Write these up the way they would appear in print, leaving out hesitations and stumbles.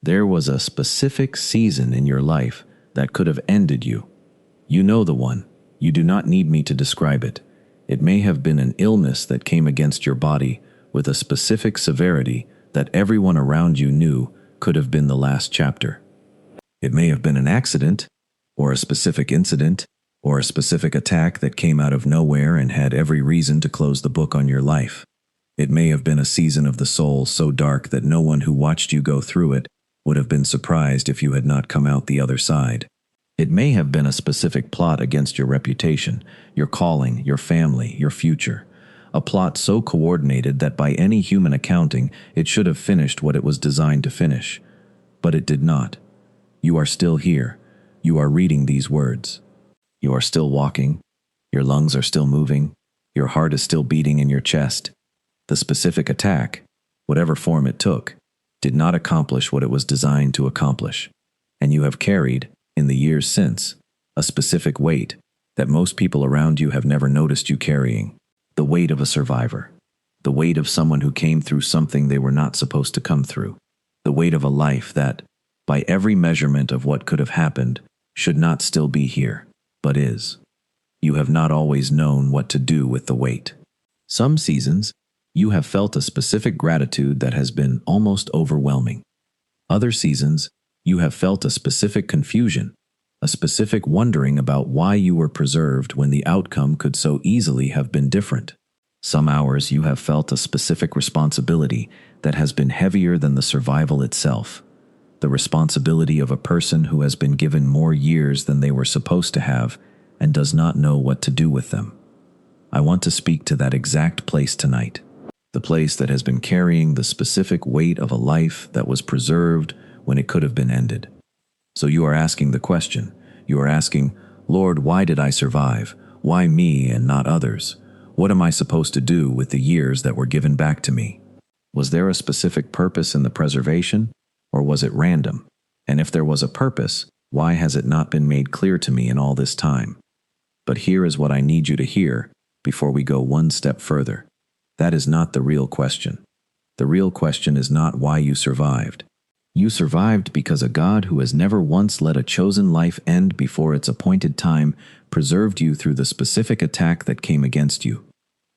There was a specific season in your life that could have ended you. You know the one. You do not need me to describe it. It may have been an illness that came against your body with a specific severity that everyone around you knew could have been the last chapter. It may have been an accident, or a specific incident, or a specific attack that came out of nowhere and had every reason to close the book on your life. It may have been a season of the soul so dark that no one who watched you go through it would have been surprised if you had not come out the other side. It may have been a specific plot against your reputation, your calling, your family, your future. A plot so coordinated that by any human accounting, it should have finished what it was designed to finish. But it did not. You are still here. You are reading these words. You are still walking. Your lungs are still moving. Your heart is still beating in your chest. The specific attack, whatever form it took, did not accomplish what it was designed to accomplish. And you have carried, in the years since, a specific weight that most people around you have never noticed you carrying. The weight of a survivor. The weight of someone who came through something they were not supposed to come through. The weight of a life that, by every measurement of what could have happened, should not still be here, but is. You have not always known what to do with the weight. Some seasons, you have felt a specific gratitude that has been almost overwhelming. Other seasons, you have felt a specific confusion, a specific wondering about why you were preserved when the outcome could so easily have been different. Some hours you have felt a specific responsibility that has been heavier than the survival itself, the responsibility of a person who has been given more years than they were supposed to have and does not know what to do with them. I want to speak to that exact place tonight, the place that has been carrying the specific weight of a life that was preserved when it could have been ended. So you are asking the question. You are asking, Lord, why did I survive? Why me and not others? What am I supposed to do with the years that were given back to me? Was there a specific purpose in the preservation, or was it random? And if there was a purpose, why has it not been made clear to me in all this time? But here is what I need you to hear before we go one step further. That is not the real question. The real question is not why you survived. You survived because a God who has never once let a chosen life end before its appointed time preserved you through the specific attack that came against you.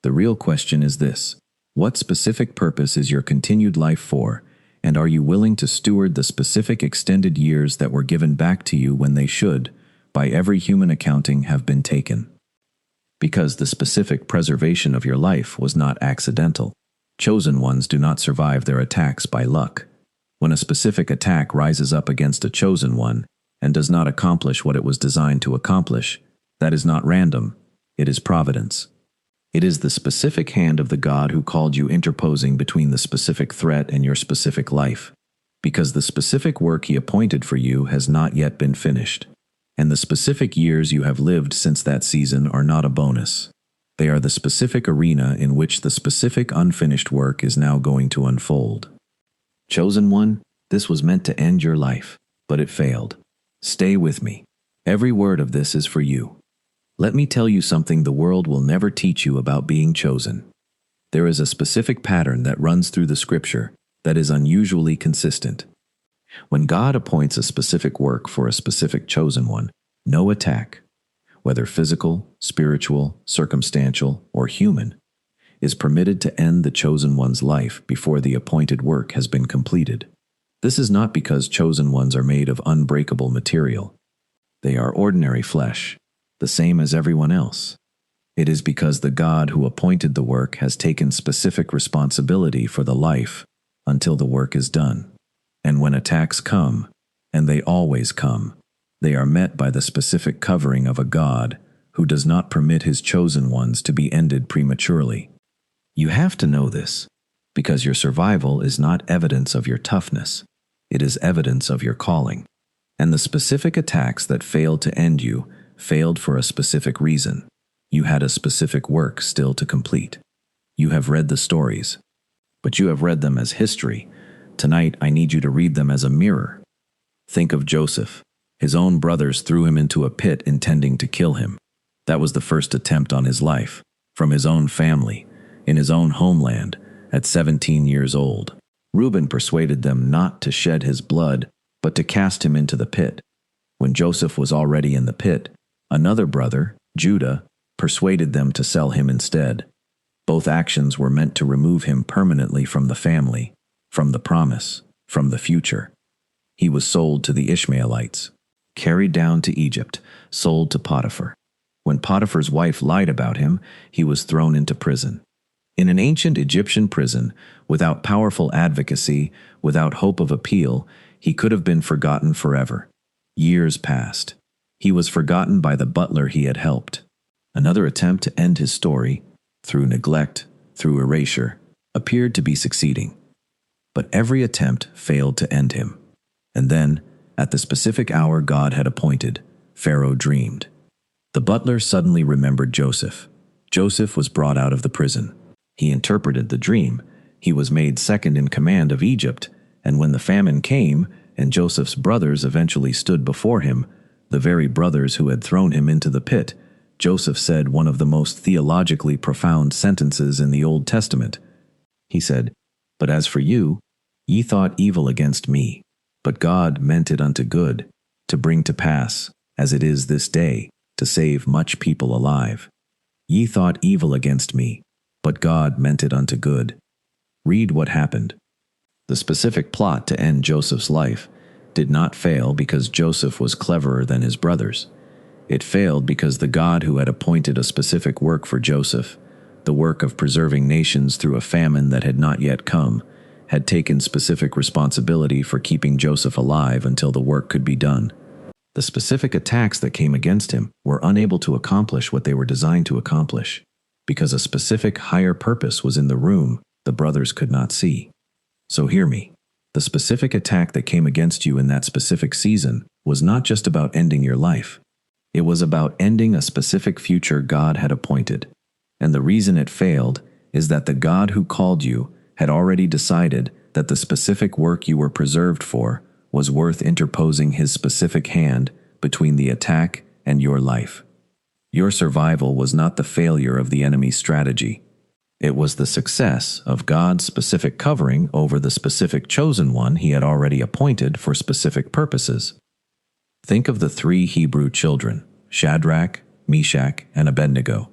The real question is this: what specific purpose is your continued life for, and are you willing to steward the specific extended years that were given back to you when they should, by every human accounting, have been taken? Because the specific preservation of your life was not accidental. Chosen ones do not survive their attacks by luck. When a specific attack rises up against a chosen one and does not accomplish what it was designed to accomplish, that is not random, it is providence. It is the specific hand of the God who called you interposing between the specific threat and your specific life, because the specific work He appointed for you has not yet been finished, and the specific years you have lived since that season are not a bonus. They are the specific arena in which the specific unfinished work is now going to unfold. Chosen one, this was meant to end your life, but it failed. Stay with me. Every word of this is for you. Let me tell you something the world will never teach you about being chosen. There is a specific pattern that runs through the scripture that is unusually consistent. When God appoints a specific work for a specific chosen one, no attack, whether physical, spiritual, circumstantial, or human, is permitted to end the chosen one's life before the appointed work has been completed. This is not because chosen ones are made of unbreakable material. They are ordinary flesh, the same as everyone else. It is because the God who appointed the work has taken specific responsibility for the life until the work is done. And when attacks come, and they always come, they are met by the specific covering of a God who does not permit His chosen ones to be ended prematurely. You have to know this, because your survival is not evidence of your toughness. It is evidence of your calling. And the specific attacks that failed to end you failed for a specific reason. You had a specific work still to complete. You have read the stories, but you have read them as history. Tonight, I need you to read them as a mirror. Think of Joseph. His own brothers threw him into a pit intending to kill him. That was the first attempt on his life, from his own family, in his own homeland, at 17 years old. Reuben persuaded them not to shed his blood, but to cast him into the pit. When Joseph was already in the pit, another brother, Judah, persuaded them to sell him instead. Both actions were meant to remove him permanently from the family, from the promise, from the future. He was sold to the Ishmaelites, carried down to Egypt, sold to Potiphar. When Potiphar's wife lied about him, he was thrown into prison. In an ancient Egyptian prison, without powerful advocacy, without hope of appeal, he could have been forgotten forever. Years passed. He was forgotten by the butler he had helped. Another attempt to end his story, through neglect, through erasure, appeared to be succeeding. But every attempt failed to end him. And then, at the specific hour God had appointed, Pharaoh dreamed. The butler suddenly remembered Joseph. Joseph was brought out of the prison. He interpreted the dream. He was made second in command of Egypt, and when the famine came, and Joseph's brothers eventually stood before him, the very brothers who had thrown him into the pit, Joseph said one of the most theologically profound sentences in the Old Testament. He said, "But as for you, ye thought evil against me, but God meant it unto good, to bring to pass, as it is this day, to save much people alive. Ye thought evil against me, but God meant it unto good." Read what happened. The specific plot to end Joseph's life did not fail because Joseph was cleverer than his brothers. It failed because the God who had appointed a specific work for Joseph, the work of preserving nations through a famine that had not yet come, had taken specific responsibility for keeping Joseph alive until the work could be done. The specific attacks that came against him were unable to accomplish what they were designed to accomplish, because a specific higher purpose was in the room the brothers could not see. So hear me. The specific attack that came against you in that specific season was not just about ending your life. It was about ending a specific future God had appointed. And the reason it failed is that the God who called you had already decided that the specific work you were preserved for was worth interposing his specific hand between the attack and your life. Your survival was not the failure of the enemy's strategy. It was the success of God's specific covering over the specific chosen one he had already appointed for specific purposes. Think of the three Hebrew children, Shadrach, Meshach, and Abednego.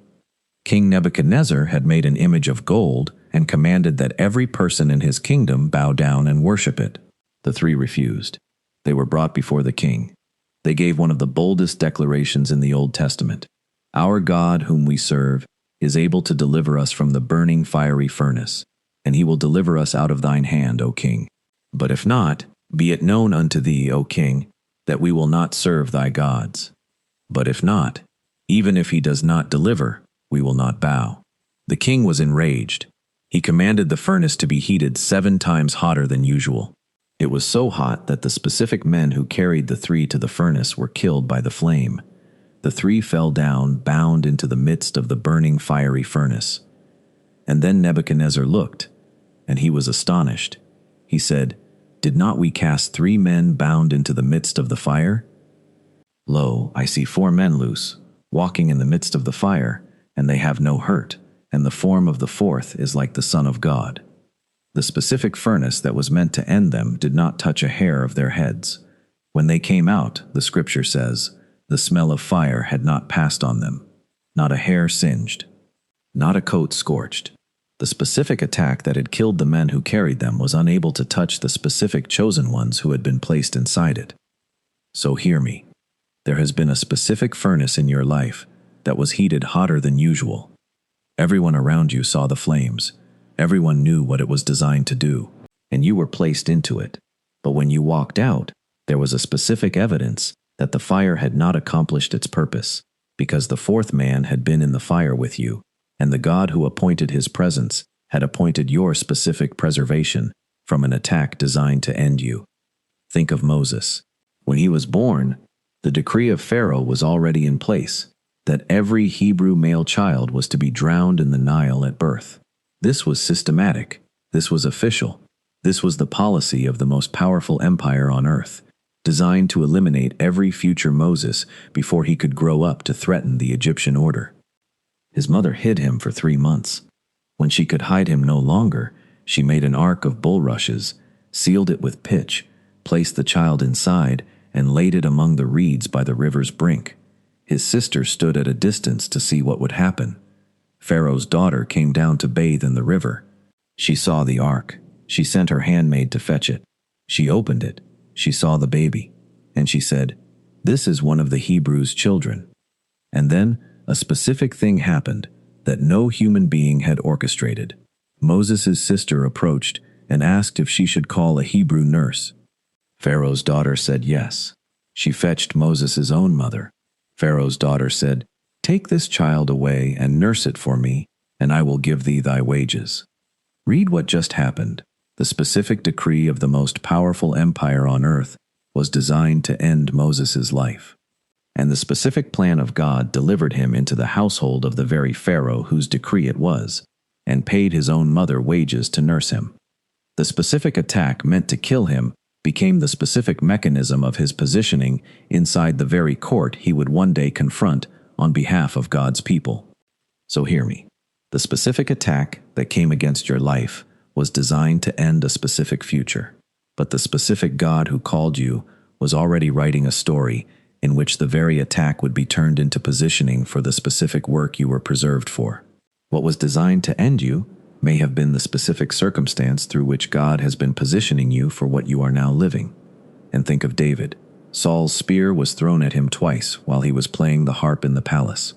King Nebuchadnezzar had made an image of gold and commanded that every person in his kingdom bow down and worship it. The three refused. They were brought before the king. They gave one of the boldest declarations in the Old Testament. Our God, whom we serve, is able to deliver us from the burning fiery furnace, and he will deliver us out of thine hand, O king. But if not, be it known unto thee, O king, that we will not serve thy gods. But if not, even if he does not deliver, we will not bow. The king was enraged. He commanded the furnace to be heated 7 times hotter than usual. It was so hot that the specific men who carried the three to the furnace were killed by the flame. The three fell down, bound into the midst of the burning fiery furnace. And then Nebuchadnezzar looked, and he was astonished. He said, "Did not we cast 3 men bound into the midst of the fire? Lo, I see 4 men loose, walking in the midst of the fire, and they have no hurt, and the form of the 4th is like the Son of God." The specific furnace that was meant to end them did not touch a hair of their heads. When they came out, the scripture says, the smell of fire had not passed on them, not a hair singed, not a coat scorched. The specific attack that had killed the men who carried them was unable to touch the specific chosen ones who had been placed inside it. So hear me. There has been a specific furnace in your life that was heated hotter than usual. Everyone around you saw the flames. Everyone knew what it was designed to do, and you were placed into it. But when you walked out, there was a specific evidence that the fire had not accomplished its purpose, because the 4th man had been in the fire with you, and the God who appointed his presence had appointed your specific preservation from an attack designed to end you. Think of Moses. When he was born, the decree of Pharaoh was already in place, that every Hebrew male child was to be drowned in the Nile at birth. This was systematic. This was official. This was the policy of the most powerful empire on earth, designed to eliminate every future Moses before he could grow up to threaten the Egyptian order. His mother hid him for 3 months. When she could hide him no longer, She made an ark of bulrushes, sealed it with pitch, placed the child inside, and laid it among the reeds by the river's brink. His sister stood at a distance to see what would happen. Pharaoh's daughter came down to bathe in the river. She saw the ark. She sent her handmaid to fetch it. She opened it. She saw the baby. And she said, "This is one of the Hebrews' children." And then a specific thing happened that no human being had orchestrated. Moses' sister approached and asked if she should call a Hebrew nurse. Pharaoh's daughter said yes. She fetched Moses' own mother. Pharaoh's daughter said, "Take this child away and nurse it for me, and I will give thee thy wages." Read what just happened. The specific decree of the most powerful empire on earth was designed to end Moses' life. And the specific plan of God delivered him into the household of the very Pharaoh whose decree it was, and paid his own mother wages to nurse him. The specific attack meant to kill him became the specific mechanism of his positioning inside the very court he would one day confront on behalf of God's people. So hear me. The specific attack that came against your life was designed to end a specific future. But the specific God who called you was already writing a story in which the very attack would be turned into positioning for the specific work you were preserved for. What was designed to end you may have been the specific circumstance through which God has been positioning you for what you are now living. And think of David. Saul's spear was thrown at him twice while he was playing the harp in the palace.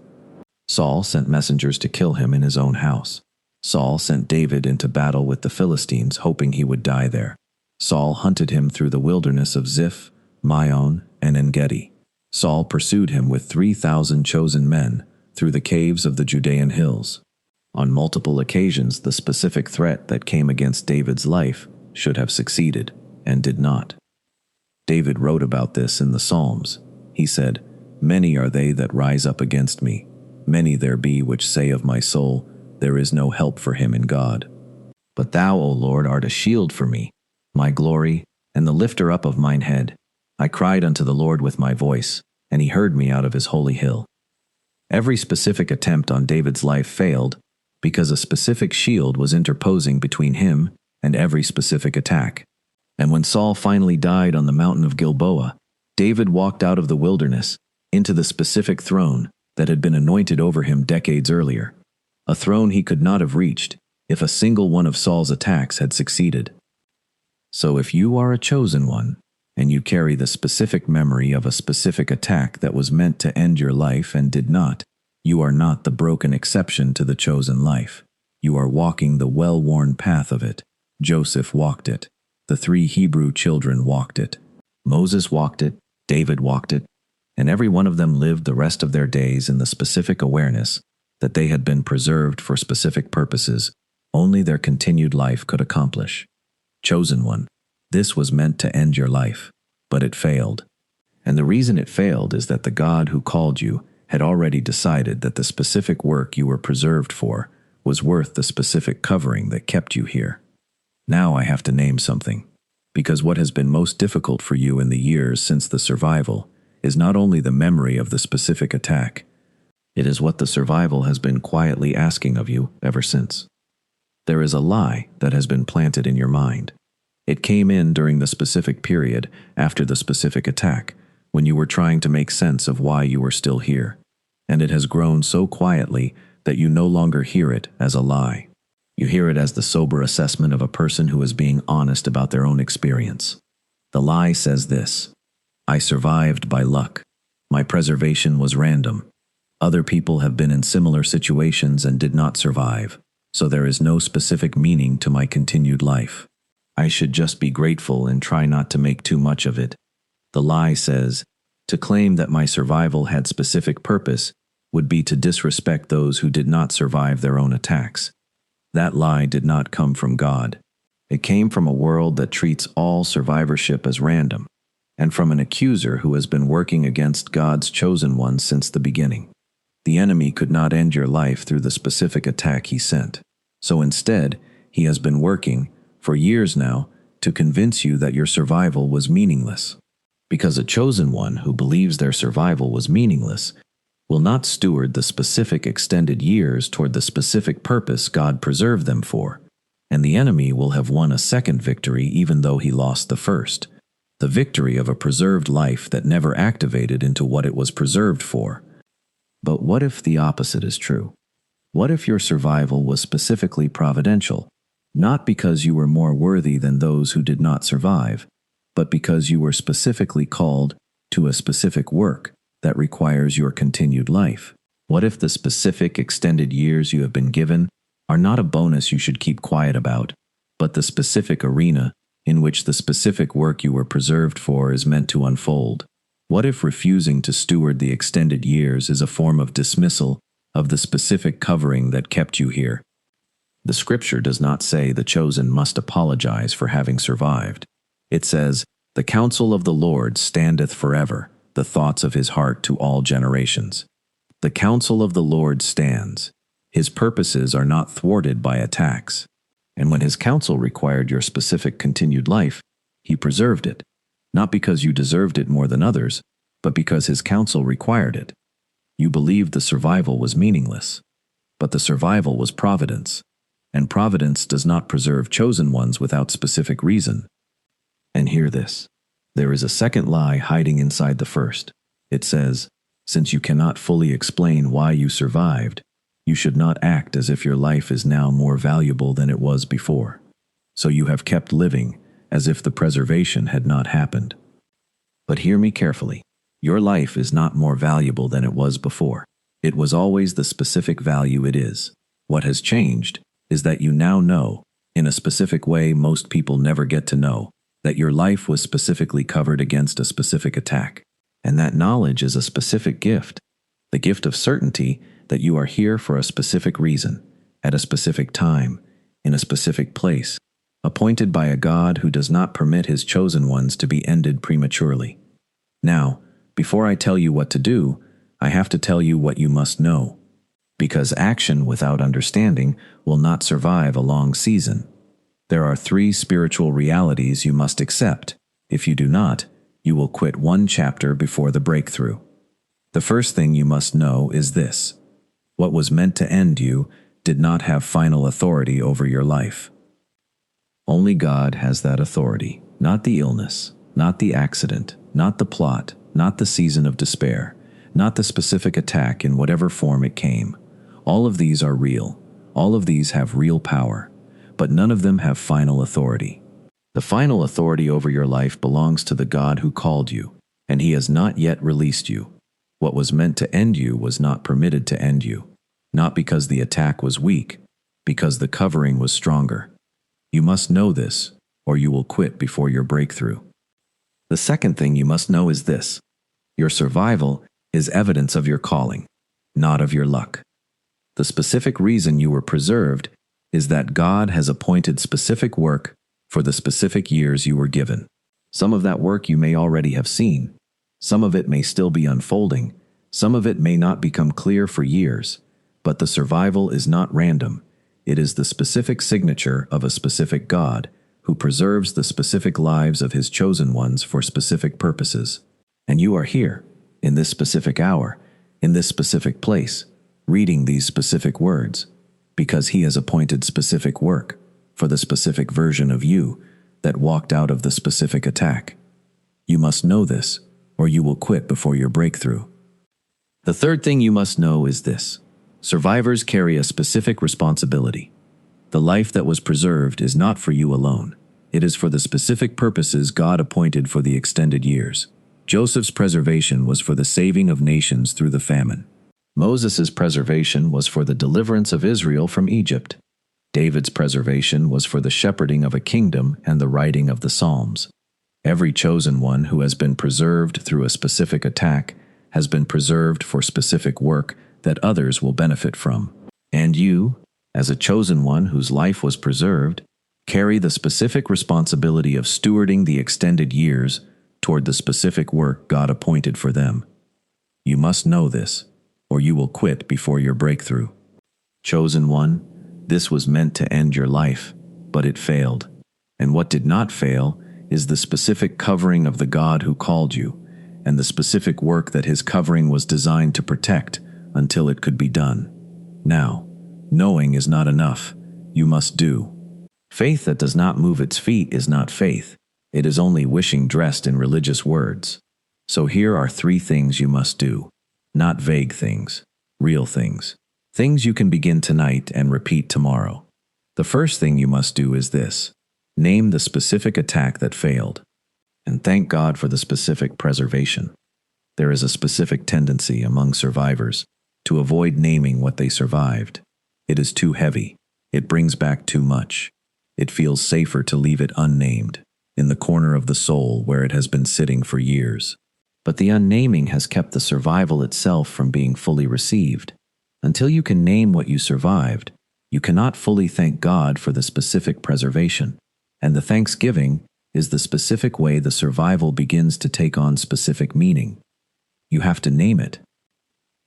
Saul sent messengers to kill him in his own house. Saul sent David into battle with the Philistines, hoping he would die there. Saul hunted him through the wilderness of Ziph, Maon, and En-Gedi. Saul pursued him with 3,000 chosen men through the caves of the Judean hills. On multiple occasions, the specific threat that came against David's life should have succeeded, and did not. David wrote about this in the Psalms. He said, "Many are they that rise up against me. Many there be which say of my soul, there is no help for him in God. But thou, O Lord, art a shield for me, my glory, and the lifter up of mine head. I cried unto the Lord with my voice, and he heard me out of his holy hill." Every specific attempt on David's life failed because a specific shield was interposing between him and every specific attack. And when Saul finally died on the mountain of Gilboa, David walked out of the wilderness into the specific throne that had been anointed over him decades earlier, a throne he could not have reached if a single one of Saul's attacks had succeeded. So if you are a chosen one, and you carry the specific memory of a specific attack that was meant to end your life and did not, you are not the broken exception to the chosen life. You are walking the well-worn path of it. Joseph walked it. The 3 Hebrew children walked it. Moses walked it. David walked it. And every one of them lived the rest of their days in the specific awareness that they had been preserved for specific purposes only their continued life could accomplish. Chosen one, this was meant to end your life, but it failed. And the reason it failed is that the God who called you had already decided that the specific work you were preserved for was worth the specific covering that kept you here. Now I have to name something, because what has been most difficult for you in the years since the survival is not only the memory of the specific attack, it is what the survival has been quietly asking of you ever since. There is a lie that has been planted in your mind. It came in during the specific period after the specific attack, when you were trying to make sense of why you were still here, and it has grown so quietly that you no longer hear it as a lie. You hear it as the sober assessment of a person who is being honest about their own experience. The lie says this: I survived by luck. My preservation was random. Other people have been in similar situations and did not survive, so there is no specific meaning to my continued life. I should just be grateful and try not to make too much of it. The lie says, to claim that my survival had specific purpose would be to disrespect those who did not survive their own attacks. That lie did not come from God. It came from a world that treats all survivorship as random, and from an accuser who has been working against God's chosen ones since the beginning. The enemy could not end your life through the specific attack he sent. So instead, he has been working, for years now, to convince you that your survival was meaningless. Because a chosen one who believes their survival was meaningless will not steward the specific extended years toward the specific purpose God preserved them for. and the enemy will have won a second victory even though he lost the first. The victory of a preserved life that never activated into what it was preserved for. But what if the opposite is true? What if your survival was specifically providential, not because you were more worthy than those who did not survive, but because you were specifically called to a specific work that requires your continued life? What if the specific extended years you have been given are not a bonus you should keep quiet about, but the specific arena in which the specific work you were preserved for is meant to unfold? What if refusing to steward the extended years is a form of dismissal of the specific covering that kept you here? The scripture does not say the chosen must apologize for having survived. It says, "The counsel of the Lord standeth forever, the thoughts of his heart to all generations." The counsel of the Lord stands. His purposes are not thwarted by attacks. And when his counsel required your specific continued life, he preserved it, not because you deserved it more than others, but because his counsel required it. You believed the survival was meaningless, but the survival was providence, and providence does not preserve chosen ones without specific reason. And hear this. There is a second lie hiding inside the first. It says, since you cannot fully explain why you survived, you should not act as if your life is now more valuable than it was before. So you have kept living as if the preservation had not happened. But hear me carefully. Your life is not more valuable than it was before. It was always the specific value it is. What has changed is that you now know, in a specific way most people never get to know, that your life was specifically covered against a specific attack. And that knowledge is a specific gift, the gift of certainty that you are here for a specific reason, at a specific time, in a specific place, appointed by a God who does not permit his chosen ones to be ended prematurely. Now, before I tell you what to do, I have to tell you what you must know, because action without understanding will not survive a long season. There are 3 spiritual realities you must accept. If you do not, you will quit one chapter before the breakthrough. The first thing you must know is this. What was meant to end you did not have final authority over your life. Only God has that authority, not the illness, not the accident, not the plot, not the season of despair, not the specific attack in whatever form it came. All of these are real. All of these have real power, but none of them have final authority. The final authority over your life belongs to the God who called you, and he has not yet released you. What was meant to end you was not permitted to end you, not because the attack was weak, because the covering was stronger. You must know this, or you will quit before your breakthrough. The second thing you must know is this. Your survival is evidence of your calling, not of your luck. The specific reason you were preserved is that God has appointed specific work for the specific years you were given. Some of that work you may already have seen. Some of it may still be unfolding. Some of it may not become clear for years. But the survival is not random. It is the specific signature of a specific God who preserves the specific lives of his chosen ones for specific purposes. And you are here, in this specific hour, in this specific place, reading these specific words, because he has appointed specific work for the specific version of you that walked out of the specific attack. You must know this, or you will quit before your breakthrough. The third thing you must know is this. Survivors carry a specific responsibility. The life that was preserved is not for you alone. It is for the specific purposes God appointed for the extended years. Joseph's preservation was for the saving of nations through the famine. Moses' preservation was for the deliverance of Israel from Egypt. David's preservation was for the shepherding of a kingdom and the writing of the Psalms. Every chosen one who has been preserved through a specific attack has been preserved for specific work that others will benefit from. And you, as a chosen one whose life was preserved, carry the specific responsibility of stewarding the extended years toward the specific work God appointed for them. You must know this, or you will quit before your breakthrough. Chosen one, this was meant to end your life, but it failed. And what did not fail is the specific covering of the God who called you, and the specific work that his covering was designed to protect until it could be done. Now, knowing is not enough. You must do. Faith that does not move its feet is not faith. It is only wishing dressed in religious words. So here are 3 things you must do. Not vague things, real things. Things you can begin tonight and repeat tomorrow. The first thing you must do is this. Name the specific attack that failed. And thank God for the specific preservation. There is a specific tendency among survivors to avoid naming what they survived. It is too heavy. It brings back too much. It feels safer to leave it unnamed, in the corner of the soul where it has been sitting for years. But the unnaming has kept the survival itself from being fully received. Until you can name what you survived, you cannot fully thank God for the specific preservation. And the thanksgiving is the specific way the survival begins to take on specific meaning. You have to name it.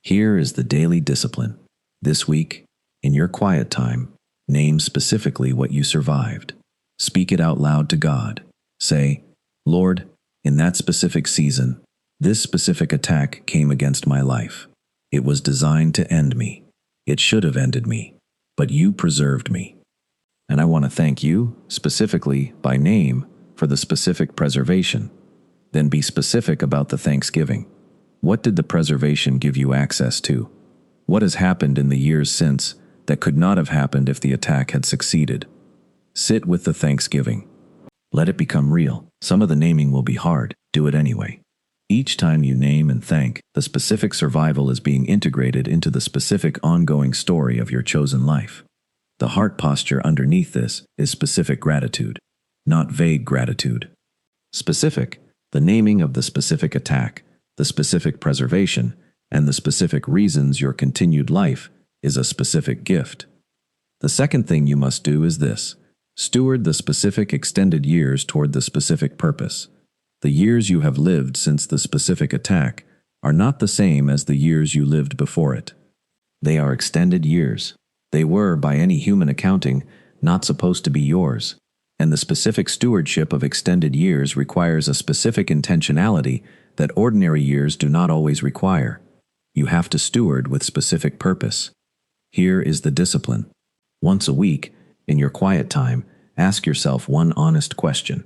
Here is the daily discipline. This week, in your quiet time, name specifically what you survived. Speak it out loud to God. Say, Lord, in that specific season, this specific attack came against my life. It was designed to end me. It should have ended me, but you preserved me. And I want to thank you, specifically by name, for the specific preservation. Then be specific about the thanksgiving. What did the preservation give you access to? What has happened in the years since that could not have happened if the attack had succeeded? Sit with the thanksgiving. Let it become real. Some of the naming will be hard. Do it anyway. Each time you name and thank, the specific survival is being integrated into the specific ongoing story of your chosen life. The heart posture underneath this is specific gratitude, not vague gratitude. Specific, the naming of the specific attack, the specific preservation, and the specific reasons your continued life is a specific gift. The second thing you must do is this. Steward the specific extended years toward the specific purpose. The years you have lived since the specific attack are not the same as the years you lived before it. They are extended years. They were, by any human accounting, not supposed to be yours. And the specific stewardship of extended years requires a specific intentionality that ordinary years do not always require. You have to steward with specific purpose. Here is the discipline. Once a week, in your quiet time, ask yourself one honest question.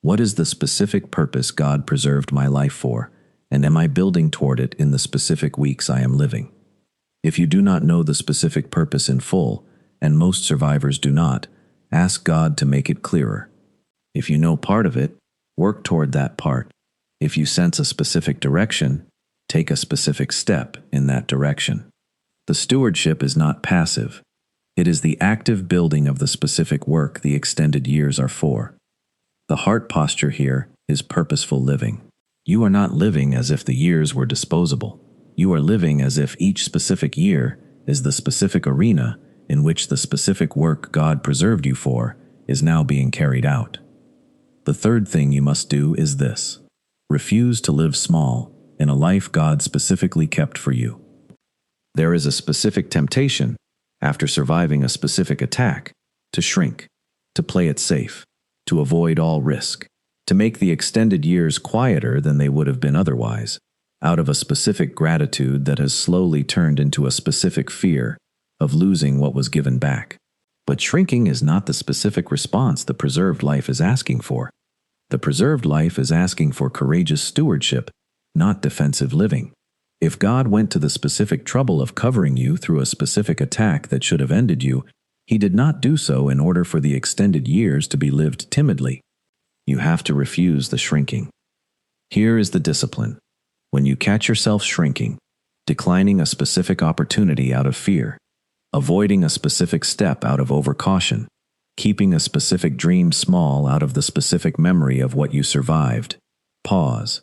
What is the specific purpose God preserved my life for, and am I building toward it in the specific weeks I am living? If you do not know the specific purpose in full, and most survivors do not, ask God to make it clearer. If you know part of it, work toward that part. If you sense a specific direction, take a specific step in that direction. The stewardship is not passive. It is the active building of the specific work the extended years are for. The heart posture here is purposeful living. You are not living as if the years were disposable. You are living as if each specific year is the specific arena in which the specific work God preserved you for is now being carried out. The third thing you must do is this. Refuse to live small in a life God specifically kept for you. There is a specific temptation, after surviving a specific attack, to shrink, to play it safe, to avoid all risk, to make the extended years quieter than they would have been otherwise, out of a specific gratitude that has slowly turned into a specific fear of losing what was given back. But shrinking is not the specific response the preserved life is asking for. The preserved life is asking for courageous stewardship, not defensive living. If God went to the specific trouble of covering you through a specific attack that should have ended you, He did not do so in order for the extended years to be lived timidly. You have to refuse the shrinking. Here is the discipline. When you catch yourself shrinking, declining a specific opportunity out of fear, avoiding a specific step out of overcaution, keeping a specific dream small out of the specific memory of what you survived, pause.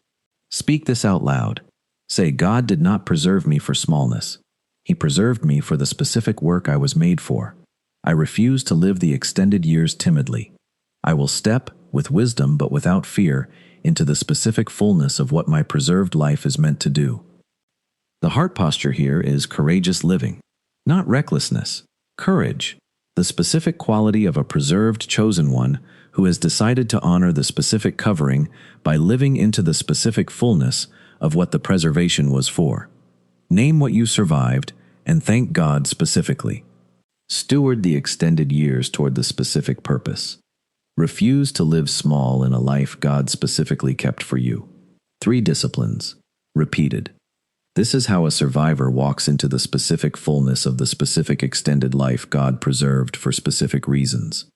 Speak this out loud. Say, God did not preserve me for smallness. He preserved me for the specific work I was made for. I refuse to live the extended years timidly. I will step, with wisdom but without fear, into the specific fullness of what my preserved life is meant to do. The heart posture here is courageous living, not recklessness, courage, the specific quality of a preserved chosen one who has decided to honor the specific covering by living into the specific fullness of what the preservation was for. Name what you survived and thank God specifically. Steward the extended years toward the specific purpose. Refuse to live small in a life God specifically kept for you. 3 disciplines. Repeated. This is how a survivor walks into the specific fullness of the specific extended life God preserved for specific reasons.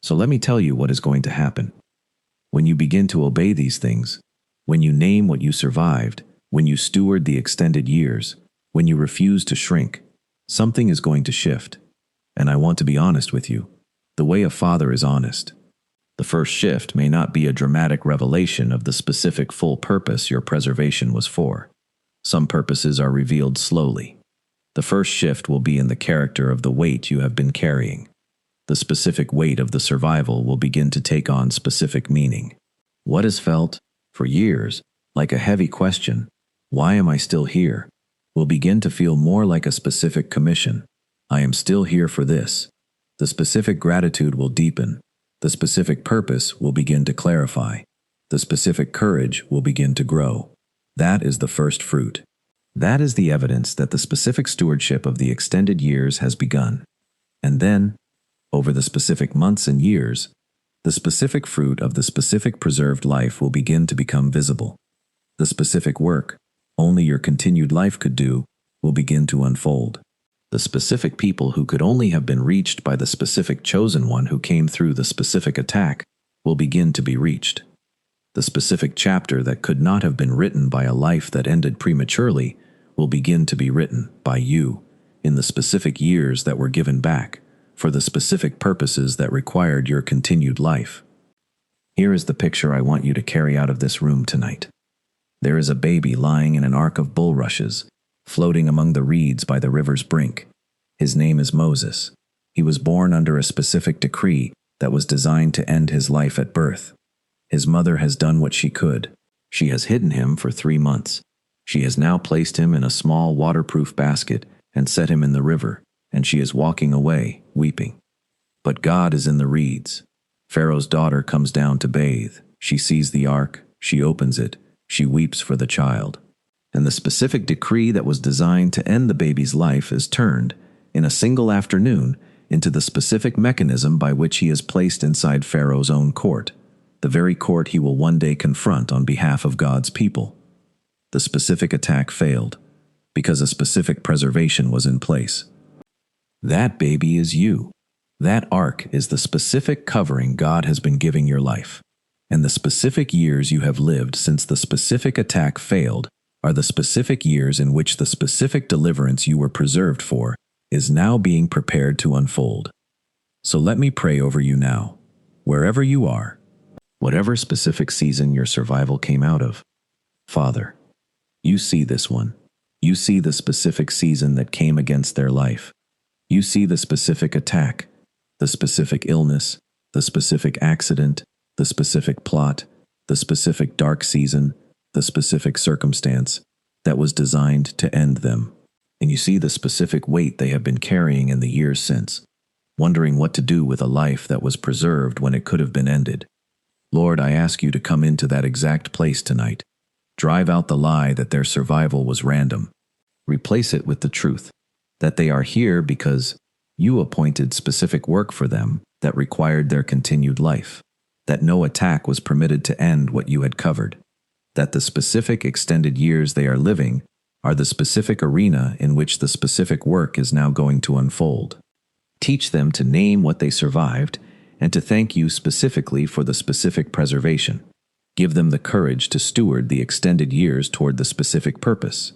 So let me tell you what is going to happen. When you begin to obey these things, when you name what you survived, when you steward the extended years, when you refuse to shrink, something is going to shift. And I want to be honest with you, the way a father is honest. The first shift may not be a dramatic revelation of the specific full purpose your preservation was for. Some purposes are revealed slowly. The first shift will be in the character of the weight you have been carrying. The specific weight of the survival will begin to take on specific meaning. What has felt, for years, like a heavy question, why am I still here, will begin to feel more like a specific commission. I am still here for this. The specific gratitude will deepen. The specific purpose will begin to clarify. The specific courage will begin to grow. That is the first fruit. That is the evidence that the specific stewardship of the extended years has begun. And then, over the specific months and years, the specific fruit of the specific preserved life will begin to become visible. The specific work, only your continued life could do, will begin to unfold. The specific people who could only have been reached by the specific chosen one who came through the specific attack will begin to be reached. The specific chapter that could not have been written by a life that ended prematurely will begin to be written by you in the specific years that were given back for the specific purposes that required your continued life. Here is the picture I want you to carry out of this room tonight. There is a baby lying in an ark of bulrushes, floating among the reeds by the river's brink. His name is Moses. He was born under a specific decree that was designed to end his life at birth. His mother has done what she could. She has hidden him for 3 months. She has now placed him in a small waterproof basket and set him in the river, and she is walking away, weeping. But God is in the reeds. Pharaoh's daughter comes down to bathe. She sees the ark, she opens it, she weeps for the child. And the specific decree that was designed to end the baby's life is turned, in a single afternoon, into the specific mechanism by which he is placed inside Pharaoh's own court, the very court he will one day confront on behalf of God's people. The specific attack failed, because a specific preservation was in place. That baby is you. That ark is the specific covering God has been giving your life. And the specific years you have lived since the specific attack failed are the specific years in which the specific deliverance you were preserved for is now being prepared to unfold. So let me pray over you now, wherever you are, whatever specific season your survival came out of. Father, you see this one. You see the specific season that came against their life. You see the specific attack, the specific illness, the specific accident, the specific plot, the specific dark season, the specific circumstance that was designed to end them. And you see the specific weight they have been carrying in the years since, wondering what to do with a life that was preserved when it could have been ended. Lord, I ask you to come into that exact place tonight. Drive out the lie that their survival was random. Replace it with the truth that they are here because you appointed specific work for them that required their continued life, that no attack was permitted to end what you had covered, that the specific extended years they are living are the specific arena in which the specific work is now going to unfold. Teach them to name what they survived and to thank you specifically for the specific preservation. Give them the courage to steward the extended years toward the specific purpose.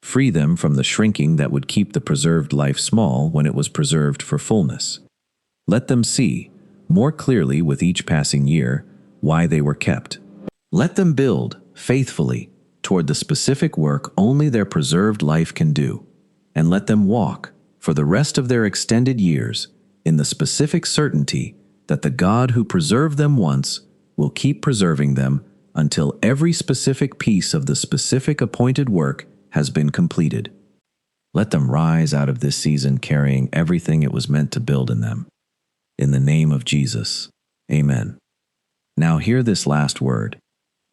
Free them from the shrinking that would keep the preserved life small when it was preserved for fullness. Let them see, more clearly with each passing year, why they were kept. Let them build, faithfully, toward the specific work only their preserved life can do, and let them walk, for the rest of their extended years, in the specific certainty that the God who preserved them once will keep preserving them until every specific piece of the specific appointed work has been completed. Let them rise out of this season carrying everything it was meant to build in them. In the name of Jesus, amen. Now hear this last word,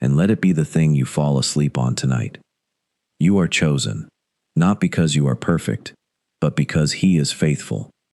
and let it be the thing you fall asleep on tonight. You are chosen, not because you are perfect, but because He is faithful.